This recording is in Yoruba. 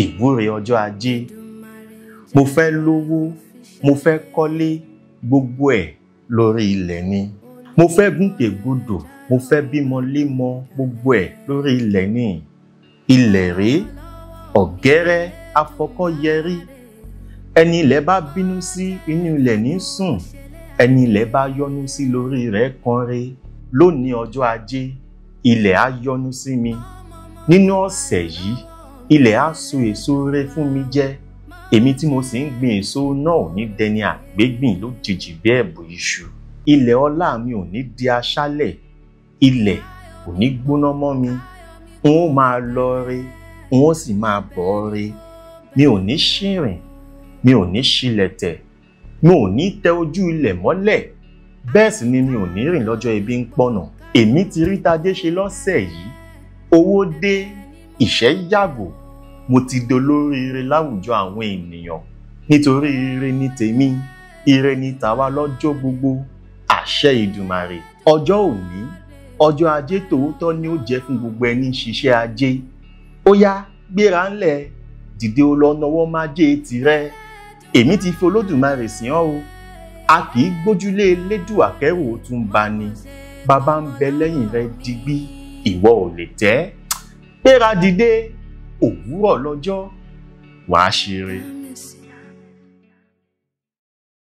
Ìwúre ọjọ́ ajé. Mo fẹ́ lówó, mo fẹ́ kọ́lé, gbogbo ẹ̀ lórí ilẹ̀ ni. Mo fẹ́ gúnkègbodò, mo fẹ́ bímọ lémọ, gbogbo ẹ̀ lórí ilẹ̀ ni. Ilẹ̀ rèé, ọ̀gẹ́rẹ́ afọkọ́yẹrí. Ẹni ilẹ̀ bá bínú sí, inú ilẹ̀ ní sùn. Ẹni ilẹ̀ bá yọ́nú sí, lórí rẹ̀ kanre. Lónìí ọjọ́ ajé, ilẹ̀ á yọ́nú sí mi. Nínú ọ̀sẹ̀ yìí, ilẹ̀ á so èso rere fún mi jẹ. Èmi tí mo sì ń gbin èso náà ò ní dẹni àgbégbìn lójijì bí ẹ̀bù iṣu. Ilẹ̀ ọlá mi ò ní di aṣálẹ̀. Ilẹ̀ kò ní gbóná mọ́ mi. N ó máa lọ re, n ó sì máa bọ̀ re. Mi ò ní ṣìrìn, mi ò ní ṣilẹ̀tẹ̀, mi ò ní tẹ ojú ilẹ̀ mọ́lẹ̀. Bẹ́ẹ̀ sì ni mi ò ní rìn lọ́jọ́ ebi ń pọ̀nà. Èmi ti rí tajé ṣe lọ́sẹ̀ yìí. Owó dé, ìṣẹ́ yàgò. Mo ti dolóríire láwùjọ àwọn ènìyàn. Nítorí ire ni tèmi, ire ni tàwa lọ́jọ́ gbogbo. Àṣẹ Ìdùmarè. Ọjọ́ òní, ọjọ́ ajé tòótọ́ ni ó jẹ́ fún gbogbo ẹni ṣiṣẹ́ ajé. Ó yá, gbéra ńlẹ̀, dìde ó lọ nawọ́ májé tirẹ̀. Èmi ti fi Olódùmarè sìn ọ́ o. A kì í gbójúlé Elédùà kẹ́rù ó tún bá ni. Bàbá ń bẹ lẹ́yìn rẹ digbí, ìwọ ò lè tẹ́. Gbéra dìde, òwúrọ̀ lọ́jọ́, wàá ṣeré.